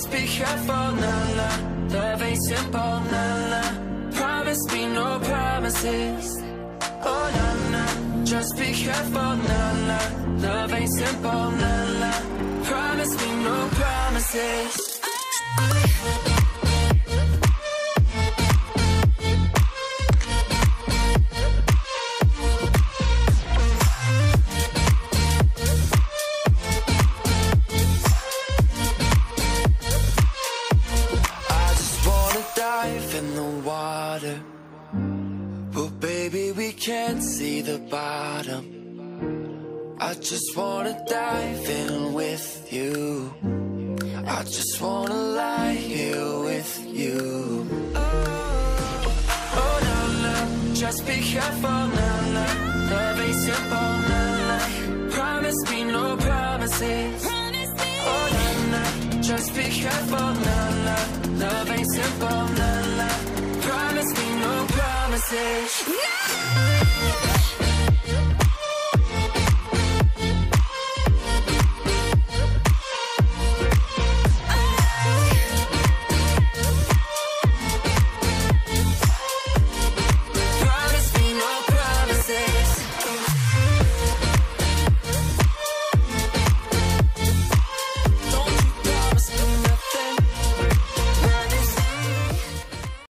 just be careful, nah, nah. Love ain't simple, nah, nah. Promise me no promises. Oh, nah, nah. Just be careful, nah, nah. Love ain't simple, nah, nah. Promise me no promises. In the water, but baby we can't see the bottom. I just wanna dive in with you. I just wanna lie here with you. Oh no, no, just be careful, no, no. Love ain't simple, no, no. Promise me no promises. Oh no, no, just be careful, no, no. Love ain't simple, no, no. Promise me no promises. No!